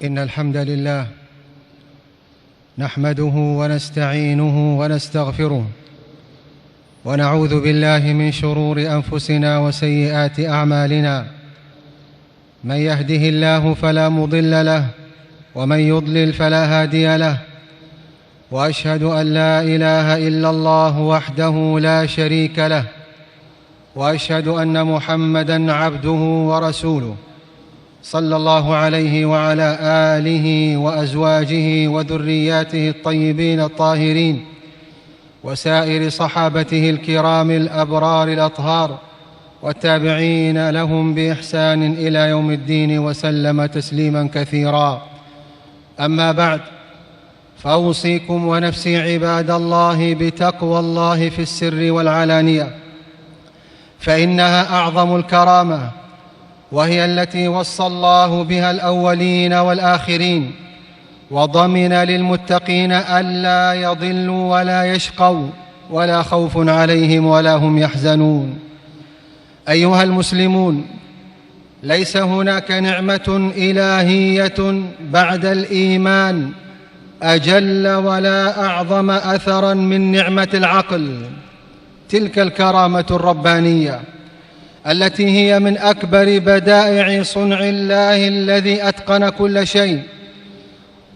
إن الحمد لله نحمده ونستعينه ونستغفره، ونعوذ بالله من شرور أنفسنا وسيئات أعمالنا. من يهده الله فلا مضل له، ومن يضلل فلا هادي له. وأشهد أن لا إله إلا الله وحده لا شريك له، وأشهد أن محمدًا عبده ورسوله، صلى الله عليه وعلى آله وأزواجه وذرياته الطيبين الطاهرين، وسائر صحابته الكرام الأبرار الأطهار، والتابعين لهم بإحسان إلى يوم الدين، وسلم تسليماً كثيراً. أما بعد، فأوصيكم ونفسي عباد الله بتقوى الله في السر والعلانية، فإنها أعظم الكرامة، وهي التي وصى الله بها الأولين والآخرين، وضمن للمتقين ألا يضلوا ولا يشقوا، ولا خوف عليهم ولا هم يحزنون. أيها المسلمون، ليس هناك نعمة إلهية بعد الإيمان أجل ولا أعظم أثراً من نعمة العقل، تلك الكرامة الربانية التي هي من أكبر بدائع صنع الله الذي أتقن كل شيء.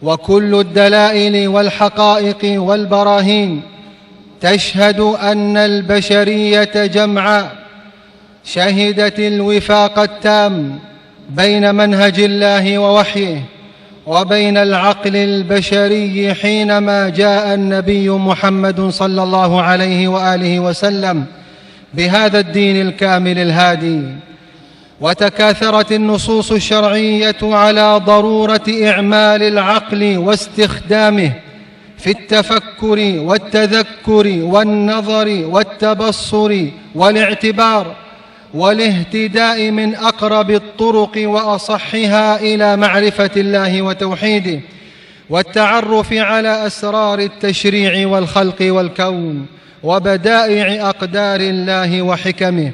وكل الدلائل والحقائق والبراهين تشهد أن البشرية جمعاء شهدت الوفاق التام بين منهج الله ووحيه وبين العقل البشري حينما جاء النبي محمد صلى الله عليه وآله وسلم بهذا الدين الكامل الهادي. وتكاثرت النصوص الشرعية على ضرورة إعمال العقل واستخدامه في التفكر والتذكر والنظر والتبصر والاعتبار والاهتداء من أقرب الطرق وأصحها إلى معرفة الله وتوحيده، والتعرف على أسرار التشريع والخلق والكون وبدائع أقدار الله وحكمه،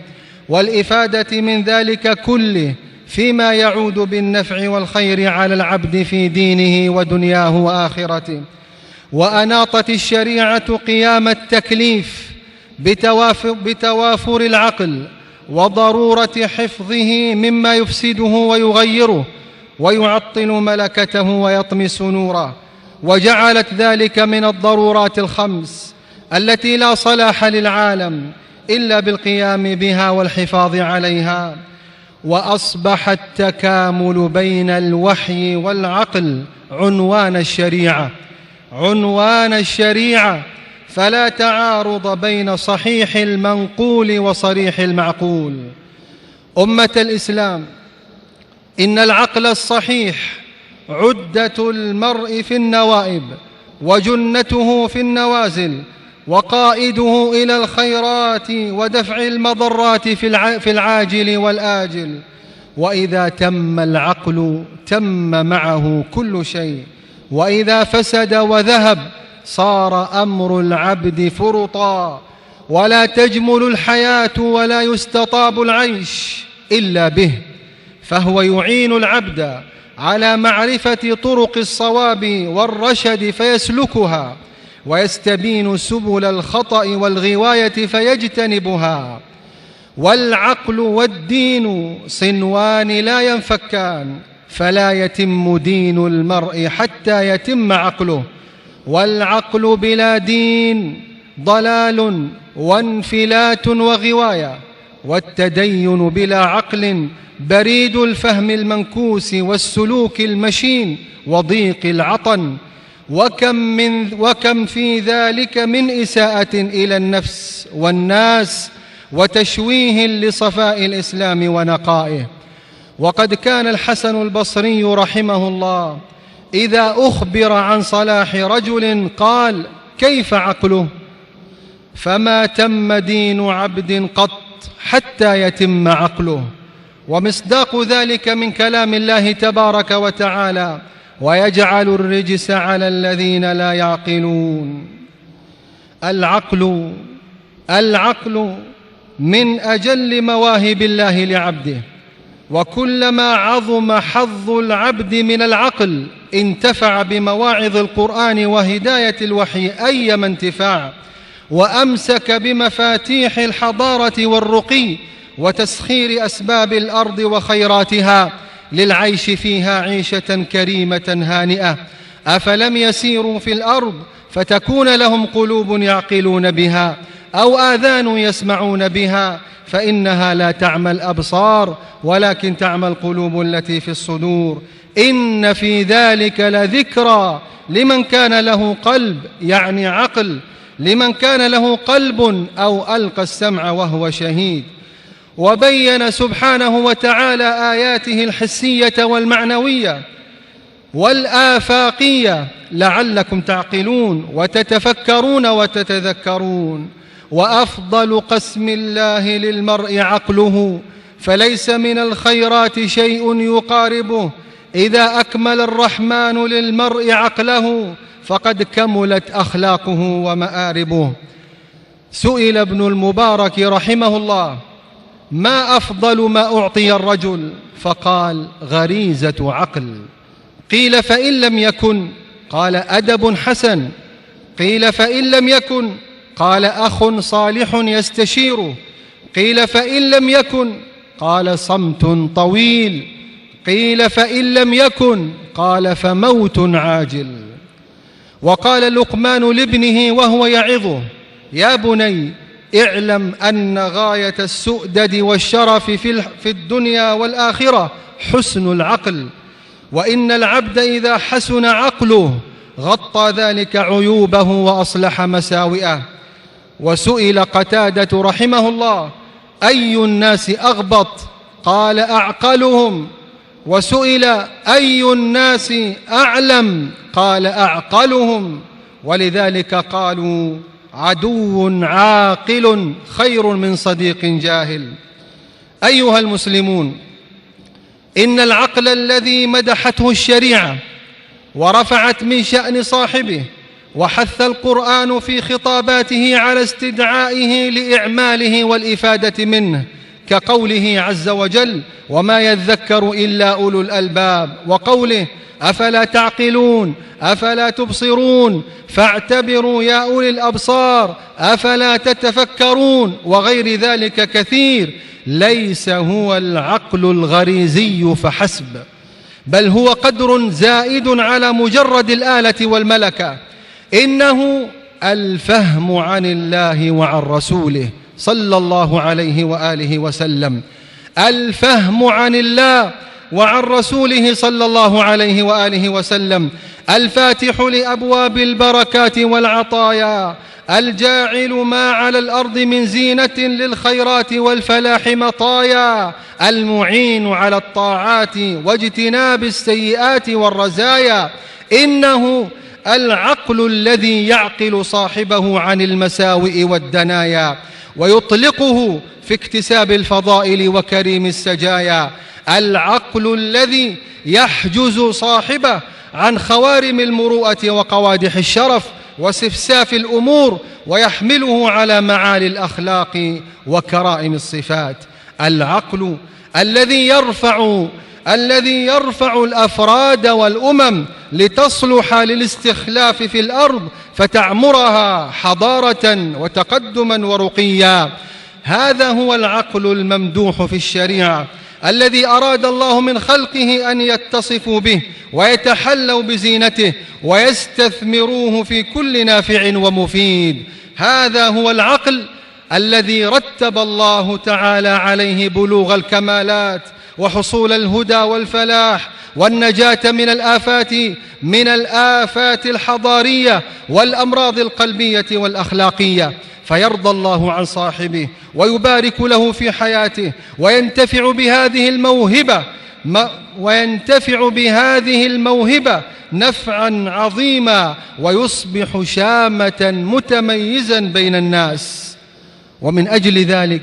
والإفادة من ذلك كله فيما يعود بالنفع والخير على العبد في دينه ودنياه وآخرته. وأناطت الشريعة قيام التكليف بتوافر العقل وضرورة حفظه مما يفسده ويغيره ويعطل ملكته ويطمس نوره، وجعلت ذلك من الضرورات الخمس التي لا صلاح للعالم إلا بالقيام بها والحفاظ عليها. وأصبح التكامل بين الوحي والعقل عنوان الشريعة، فلا تعارض بين صحيح المنقول وصريح المعقول. أمة الإسلام، إن العقل الصحيح عدة المرء في النوائب، وجنته في النوازل، وقائده إلى الخيرات ودفع المضرات في العاجل والآجل. وإذا تم العقل تم معه كل شيء، وإذا فسد وذهب صار أمر العبد فرطا، ولا تجمل الحياة ولا يستطاب العيش إلا به، فهو يعين العبد على معرفة طرق الصواب والرشد فيسلكها، ويستبين سبل الخطأ والغواية فيجتنبها. والعقل والدين صنوان لا ينفكان، فلا يتم دين المرء حتى يتم عقله، والعقل بلا دين ضلال وانفلات وغواية، والتدين بلا عقل بريد الفهم المنكوس والسلوك المشين وضيق العطن. وكم في ذلك من إساءة إلى النفس والناس وتشويه لصفاء الإسلام ونقائه. وقد كان الحسن البصري رحمه الله إذا أخبر عن صلاح رجل قال: كيف عقله؟ فما تم دين عبد قط حتى يتم عقله. ومصداق ذلك من كلام الله تبارك وتعالى: ويجعل الرجس على الذين لا يعقلون. العقل من أجل مواهب الله لعبده، وكلما عظم حظ العبد من العقل انتفع بمواعظ القرآن وهداية الوحي أيما انتفاع، وأمسك بمفاتيح الحضارة والرقي وتسخير أسباب الأرض وخيراتها للعيش فيها عيشة كريمة هانئة. أفلم يسيروا في الأرض فتكون لهم قلوب يعقلون بها أو آذان يسمعون بها، فإنها لا تعمى الأبصار ولكن تعمى القلوب التي في الصدور. إن في ذلك لذكرى لمن كان له قلب، يعني عقل، لمن كان له قلب أو ألقى السمع وهو شهيد. وبين سبحانه وتعالى آياته الحسية والمعنوية والآفاقية لعلكم تعقلون وتتفكرون وتتذكرون. وأفضل قسم الله للمرء عقله، فليس من الخيرات شيء يقاربه. إذا أكمل الرحمن للمرء عقله فقد كملت أخلاقه ومآربه. سئل ابن المبارك رحمه الله: ما أفضل ما أعطي الرجل؟ فقال: غريزة عقل. قيل: فإن لم يكن؟ قال: أدب حسن. قيل: فإن لم يكن؟ قال: أخ صالح يستشيره. قيل: فإن لم يكن؟ قال: صمت طويل. قيل: فإن لم يكن؟ قال: فموت عاجل. وقال لقمان لابنه وهو يعظه: يا بني، اعلم أن غاية السؤدد والشرف في الدنيا والآخرة حسن العقل، وإن العبد إذا حسن عقله غطى ذلك عيوبه وأصلح مساوئه. وسئل قتادة رحمه الله: أي الناس أغبط؟ قال: أعقلهم. وسئل: أي الناس أعلم؟ قال: أعقلهم. ولذلك قالوا: عدو عاقل خير من صديق جاهل. أيها المسلمون، إن العقل الذي مدحته الشريعة ورفعت من شأن صاحبه وحث القرآن في خطاباته على استدعائه لإعماله والإفادة منه، كقوله عز وجل: وما يذكر إلا أولو الألباب، وقوله: أفلا تعقلون أفلا تبصرون فاعتبروا يا أولي الأبصار أفلا تتفكرون، وغير ذلك كثير. ليس هو العقل الغريزي فحسب، بل هو قدر زائد على مجرد الآلة والملكة. إنه الفهم عن الله وعن رسوله صلى الله عليه وآله وسلم، الفهم عن الله وعن رسوله صلى الله عليه وآله وسلم، الفاتح لأبواب البركات والعطايا، الجاعل ما على الأرض من زينة للخيرات والفلاح مطايا، المعين على الطاعات واجتناب السيئات والرزايا. إنه العقل الذي يعقل صاحبه عن المساوئ والدنايا ويطلقه في اكتساب الفضائل وكريم السجايا، العقل الذي يحجز صاحبه عن خوارم المروءة وقوادح الشرف وسفساف الأمور ويحمله على معالي الأخلاق وكرائم الصفات، العقل الذي يرفع الأفراد والأمم لتصلح للاستخلاف في الأرض فتعمرها حضارة وتقدما ورقيا. هذا هو العقل الممدوح في الشريعة الذي أراد الله من خلقه أن يتصفوا به ويتحلوا بزينته ويستثمروه في كل نافع ومفيد. هذا هو العقل الذي رتب الله تعالى عليه بلوغ الكمالات وحصول الهدى والفلاح والنجاة من الآفات الحضارية والأمراض القلبية والأخلاقية، فيرضى الله عن صاحبه ويبارك له في حياته وينتفع بهذه الموهبة نفعا عظيما، ويصبح شامة متميزا بين الناس. ومن أجل ذلك،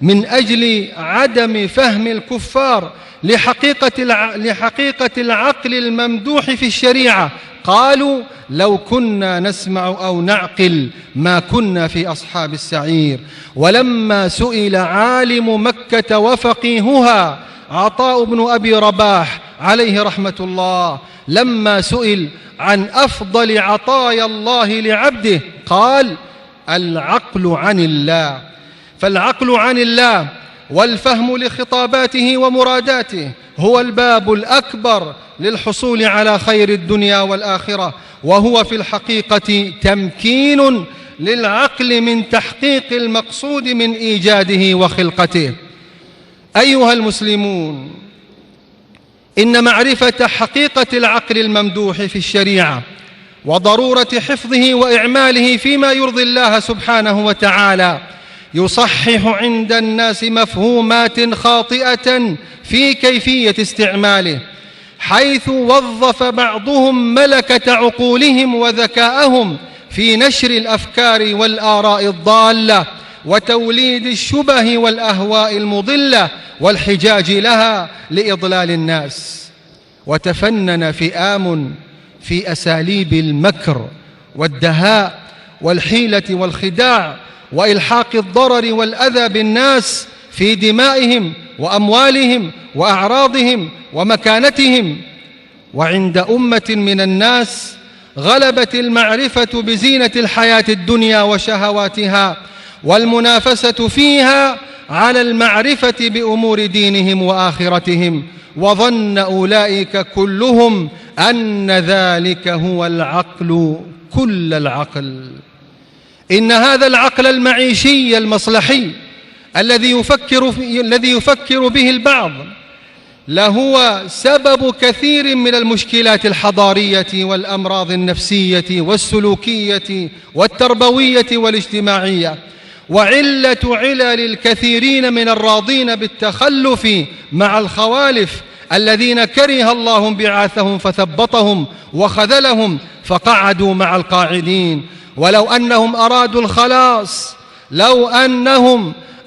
من أجل عدم فهم الكفار لحقيقة العقل الممدوح في الشريعة، قالوا: لو كنا نسمع أو نعقل ما كنا في أصحاب السعير. ولما سئل عالم مكة وفقيهها عطاء بن أبي رباح عليه رحمة الله لما سئل عن أفضل عطايا الله لعبده قال: العقل عن الله. فالعقل عن الله والفهم لخطاباته ومراداته هو الباب الأكبر للحصول على خير الدنيا والآخرة، وهو في الحقيقة تمكين للعقل من تحقيق المقصود من إيجاده وخلقته. أيها المسلمون، إن معرفة حقيقة العقل الممدوح في الشريعة وضرورة حفظه وإعماله فيما يرضي الله سبحانه وتعالى يصحح عند الناس مفهومات خاطئة في كيفية استعماله، حيث وظف بعضهم ملكة عقولهم وذكاءهم في نشر الأفكار والآراء الضالة وتوليد الشبه والأهواء المضلة والحجاج لها لإضلال الناس، وتفنن فئام في أساليب المكر والدهاء والحيلة والخداع وإلحاق الضرر والأذى بالناس في دمائهم وأموالهم وأعراضهم ومكانتهم. وعند أمة من الناس غلبت المعرفة بزينة الحياة الدنيا وشهواتها والمنافسة فيها على المعرفة بأمور دينهم وآخرتهم، وظن أولئك كلهم أن ذلك هو العقل كل العقل. إن هذا العقل المعيشي المصلحي الذي يفكر به البعض لهو سبب كثير من المشكلات الحضارية والأمراض النفسية والسلوكية والتربوية والاجتماعية، وعلة علل الكثيرين من الراضين بالتخلف مع الخوالف الذين كره الله انبعاثهم فثبطهم وخذلهم فقعدوا مع القاعدين. ولو أنهم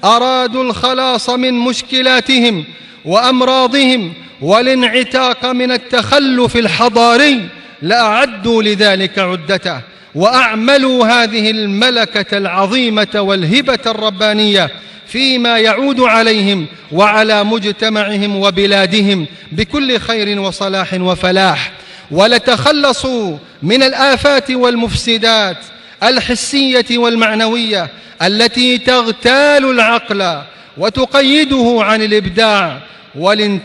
أرادوا الخلاص من مشكلاتهم وأمراضهم والانعتاق من التخلف الحضاري لأعدوا لذلك عدته، وأعملوا هذه الملكة العظيمة والهبة الربانية فيما يعود عليهم وعلى مجتمعهم وبلادهم بكل خير وصلاح وفلاح، ولتخلصوا من الآفات والمفسدات الحسية والمعنوية التي تغتال العقل وتقيده عن الإبداع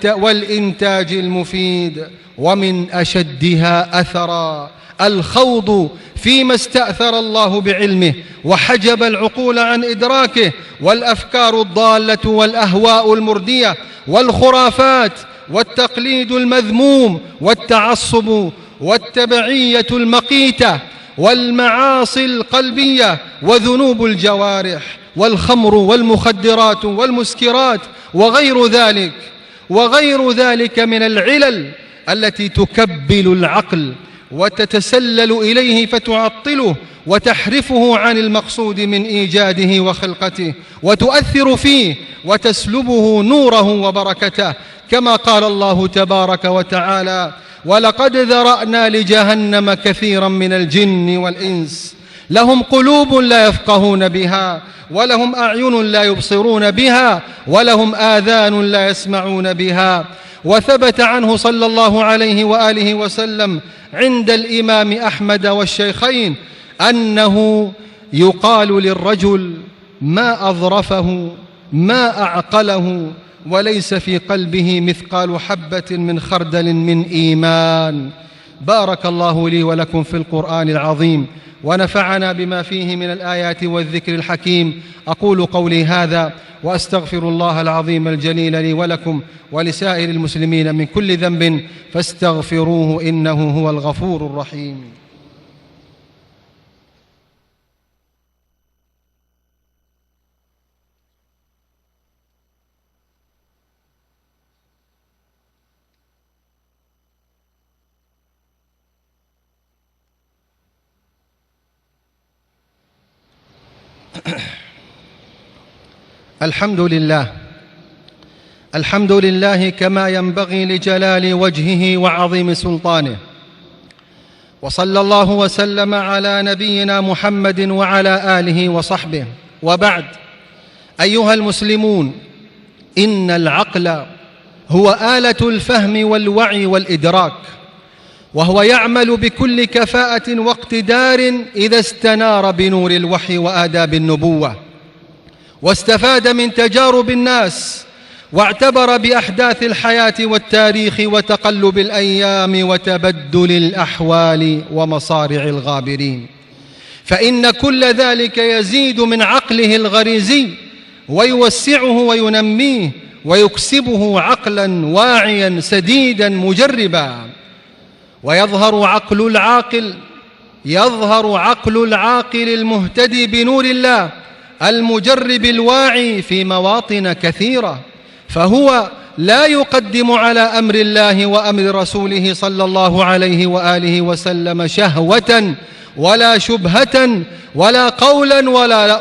والإنتاج المفيد. ومن أشدها أثرا الخوض فيما استأثر الله بعلمه وحجب العقول عن إدراكه، والأفكار الضالة والأهواء المردية والخرافات والتقليد المذموم والتعصب والتبعية المقيتة والمعاصي القلبية وذنوب الجوارح والخمر والمخدرات والمسكرات وغير ذلك من العلل التي تكبل العقل وتتسلل إليه فتعطله وتحرفه عن المقصود من إيجاده وخلقته، وتؤثر فيه وتسلبه نوره وبركته، كما قال الله تبارك وتعالى: ولقد ذرأنا لجهنم كثيرا من الجن والإنس لهم قلوب لا يفقهون بها ولهم أعين لا يبصرون بها ولهم آذان لا يسمعون بها. وثبت عنه صلى الله عليه وآله وسلم عند الإمام أحمد والشيخين أنه يقال للرجل: ما أظرفه ما أعقله وليس في قلبه مثقال حبة من خردل من إيمان. بارك الله لي ولكم في القرآن العظيم ونفعنا بما فيه من الآيات والذكر الحكيم. أقول قولي هذا وأستغفر الله العظيم الجليل لي ولكم ولسائر المسلمين من كل ذنب فاستغفروه إنه هو الغفور الرحيم. الحمد لله كما ينبغي لجلال وجهه وعظيم سلطانه، وصلى الله وسلم على نبينا محمد وعلى آله وصحبه. وبعد، أيها المسلمون، إن العقل هو آلة الفهم والوعي والإدراك، وهو يعمل بكل كفاءة واقتدار إذا استنار بنور الوحي وآداب النبوة، واستفاد من تجارب الناس، واعتبر بأحداث الحياة والتاريخ وتقلب الأيام وتبدل الأحوال ومصارع الغابرين، فإن كل ذلك يزيد من عقله الغريزي ويوسعه وينميه ويكسبه عقلا واعيا سديدا مجربا. ويظهر عقل العاقل المهتدي بنور الله المجرب الواعي في مواطن كثيرة، فهو لا يقدم على أمر الله وأمر رسوله صلى الله عليه وآله وسلم شهوة ولا شبهة ولا قولا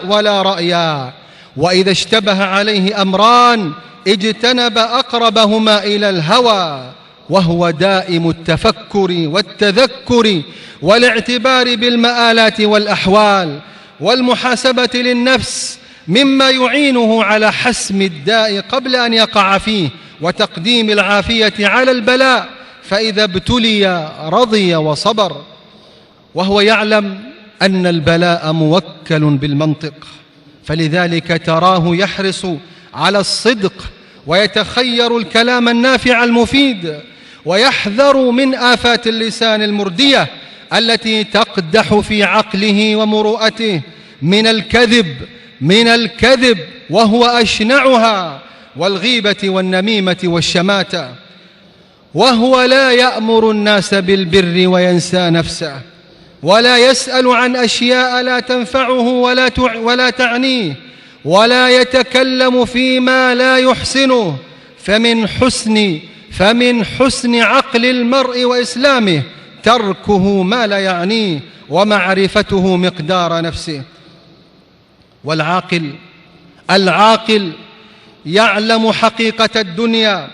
ولا رأيا، وإذا اشتبه عليه أمران اجتنب أقربهما إلى الهوى، وهو دائم التفكر والتذكر والاعتبار بالمآلات والأحوال والمحاسبة للنفس، مما يعينه على حسم الداء قبل أن يقع فيه وتقديم العافية على البلاء، فإذا ابتلي رضي وصبر. وهو يعلم أن البلاء موكل بالمنطق، فلذلك تراه يحرص على الصدق ويتخير الكلام النافع المفيد، ويحذر من آفات اللسان المردية التي تقدح في عقله ومروءته من الكذب وهو أشنعها، والغيبة والنميمة والشماتة. وهو لا يأمر الناس بالبر وينسى نفسه، ولا يسأل عن أشياء لا تنفعه ولا تعنيه، ولا يتكلم فيما لا يحسنه، فمن حسن عقل المرء وإسلامه تركه ما لا يعنيه ومعرفته مقدار نفسه. العاقل يعلم حقيقة الدنيا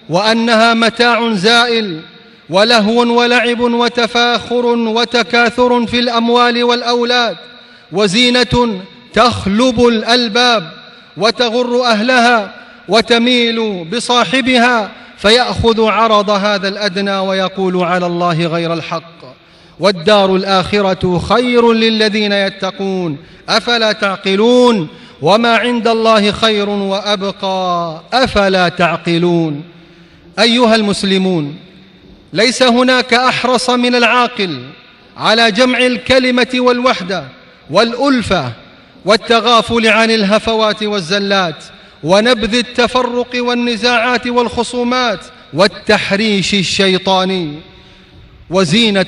وأنها متاع زائل، ولهو ولعب وتفاخر وتكاثر في الأموال والأولاد، وزينة تخلب الألباب وتغر أهلها وتميل بصاحبها، فيأخذ عرض هذا الأدنى ويقول على الله غير الحق. والدار الآخرة خير للذين يتقون أفلا تعقلون، وما عند الله خير وأبقى أفلا تعقلون. أيها المسلمون، ليس هناك أحرص من العاقل على جمع الكلمة والوحدة والألفة والتغافل عن الهفوات والزلات ونبذ التفرق والنزاعات والخصومات والتحريش الشيطاني. وزينة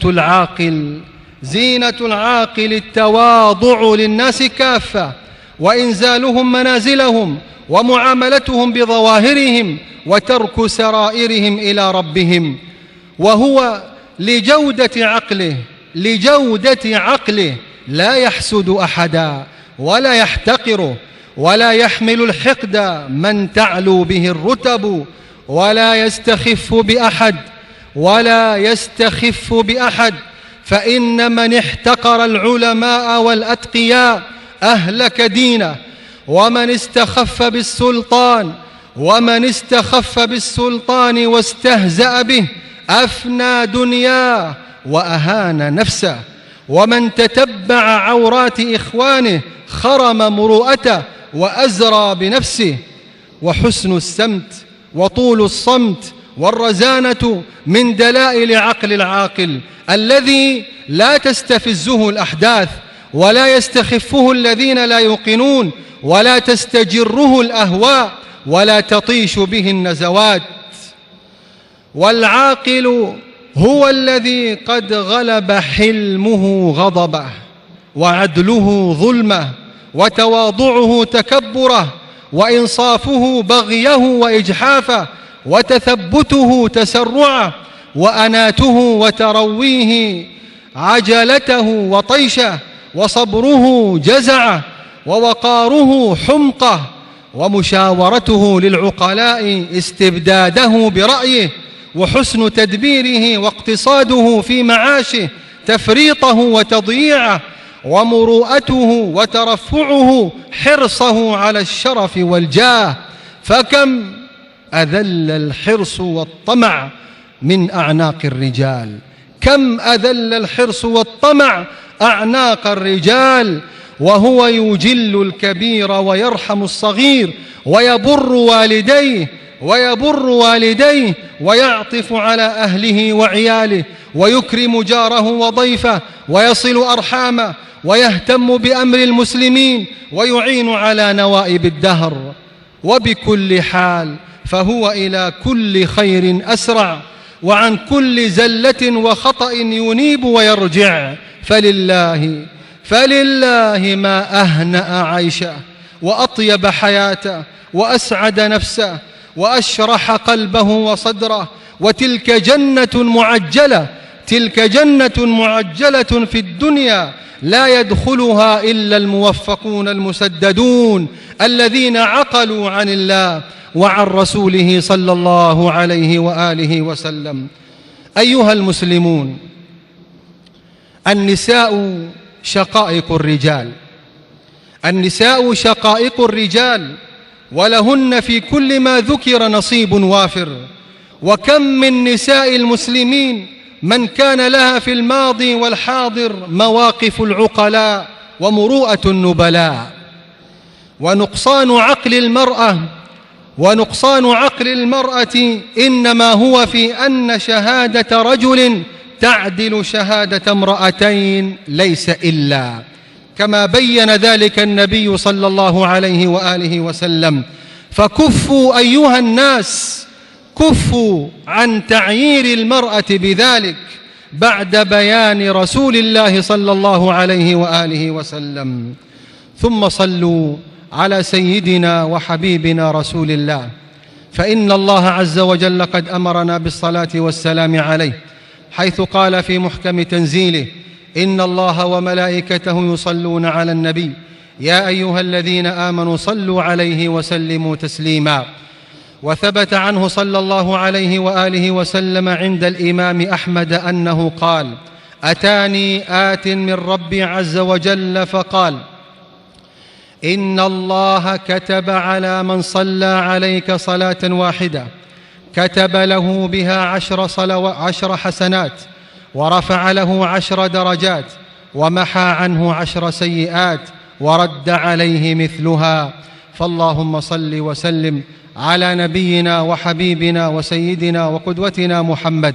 العاقل التواضع للناس كافة، وإنزالهم منازلهم ومعاملتهم بظواهرهم وترك سرائرهم إلى ربهم. وهو لجودة عقله لا يحسد أحدا ولا يحتقره، ولا يحمل الحقد من تعلو به الرتب، ولا يستخف بأحد، فإن من احتقر العلماء والأتقياء أهلك دينه، ومن استخف بالسلطان واستهزأ به أفنى دنياه وأهان نفسه، ومن تتبع عورات إخوانه خرم مروءته وأزرى بنفسه. وحسن السمت وطول الصمت والرزانة من دلائل عقل العاقل الذي لا تستفزه الأحداث، ولا يستخفه الذين لا يوقنون، ولا تستجره الأهواء، ولا تطيش به النزوات. والعاقل هو الذي قد غلب حلمه غضبه، وعدله ظلمه، وتواضعه تكبره، وإنصافه بغيه وإجحافه، وتثبته تسرعه، وأناته وترويه عجلته وطيشه، وصبره جزعه، ووقاره حمقه، ومشاورته للعقلاء استبداده برأيه، وحسن تدبيره واقتصاده في معاشه تفريطه وتضييعه، ومروءته وترفعه حرصه على الشرف والجاه. أذل الحرص والطمع من أعناق الرجال، كم أذل الحرص والطمع أعناق الرجال، وهو يجل الكبير ويرحم الصغير ويبر والديه ويعطف على أهله وعياله ويكرم جاره وضيفه ويصل أرحامه ويهتم بأمر المسلمين ويعين على نوائب الدهر. وبكل حال فهو إلى كل خير أسرع، وعن كل زلة وخطأ ينيب ويرجع. فلله ما أهنأ عيشه وأطيب حياته وأسعد نفسه وأشرح قلبه وصدره. وتلك جنة معجلة في الدنيا لا يدخلها إلا الموفقون المسددون الذين عقلوا عن الله وعن رسوله صلى الله عليه وآله وسلم. أيها المسلمون، النساء شقائق الرجال، ولهن في كل ما ذكر نصيب وافر. وكم من نساء المسلمين من كان لها في الماضي والحاضر مواقف العقلاء ومروءة النبلاء. ونقصان عقل المرأة إنما هو في أن شهادة رجل تعدل شهادة امرأتين، ليس إلا كما بين ذلك النبي صلى الله عليه وآله وسلم. فكفوا أيها الناس، كفوا عن تعيير المرأة بذلك بعد بيان رسول الله صلى الله عليه وآله وسلم. ثم صلوا على سيدنا وحبيبنا رسول الله، فإن الله عز وجل قد أمرنا بالصلاة والسلام عليه، حيث قال في محكم تنزيله: إن الله وملائكته يصلون على النبي يا أيها الذين آمنوا صلوا عليه وسلموا تسليما. وثبت عنه صلى الله عليه وآله وسلم عند الإمام أحمد أنه قال: أتاني آت من ربي عز وجل فقال: إن الله كتب على من صلى عليك صلاة واحدة كتب له بها 10 حسنات، ورفع له 10 درجات، ومحى عنه 10 سيئات، ورد عليه مثلها. فاللهم صل وسلم على نبينا وحبيبنا وسيدنا وقدوتنا محمد،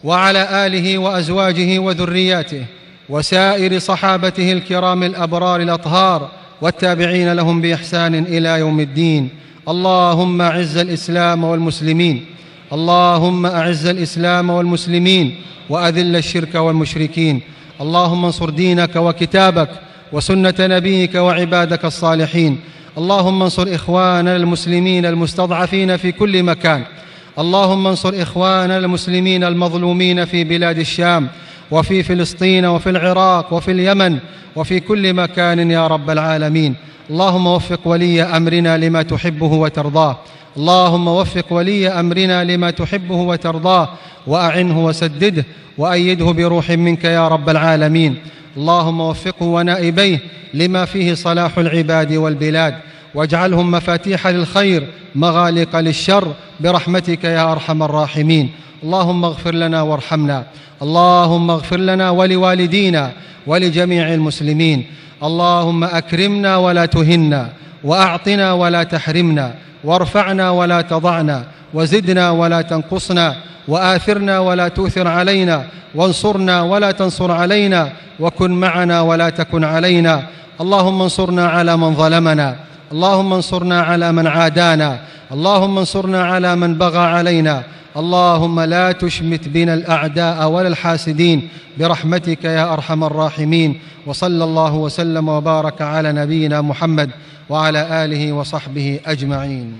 وعلى آله وأزواجه وذرياته وسائر صحابته الكرام الأبرار الأطهار والتابعين لهم بإحسان إلى يوم الدين. اللهم أعز الإسلام والمسلمين، اللهم أعز الإسلام والمسلمين وأذل الشرك والمشركين. اللهم انصر دينك وكتابك وسنة نبيك وعبادك الصالحين. اللهم انصر إخواننا المسلمين المستضعفين في كل مكان. اللهم انصر إخواننا المسلمين المظلومين في بلاد الشام وفي فلسطين وفي العراق وفي اليمن وفي كل مكان يا رب العالمين. اللهم وفق ولي أمرنا لما تحبه وترضاه، اللهم وفق ولي أمرنا لما تحبه وترضاه، وأعنه وسدده وأيده بروح منك يا رب العالمين. اللهم وفقه ونائبيه لما فيه صلاح العباد والبلاد، واجعلهم مفاتيح للخير مغالق للشر برحمتك يا أرحم الراحمين. اللهم اغفر لنا وارحمنا، اللهم اغفر لنا ولوالدينا ولجميع المسلمين. اللهم أكرمنا ولا تهنا، وأعطنا ولا تحرمنا، وارفعنا ولا تضعنا، وزدنا ولا تنقصنا، وآثرنا ولا تؤثر علينا، وانصرنا ولا تنصر علينا، وكن معنا ولا تكن علينا. اللهم انصرنا على من ظلمنا، اللهم انصرنا على من عادانا، اللهم انصرنا على من بغى علينا. اللهم لا تشمت بنا الأعداء ولا الحاسدين برحمتك يا أرحم الراحمين. وصلى الله وسلم وبارك على نبينا محمد وعلى آله وصحبه أجمعين.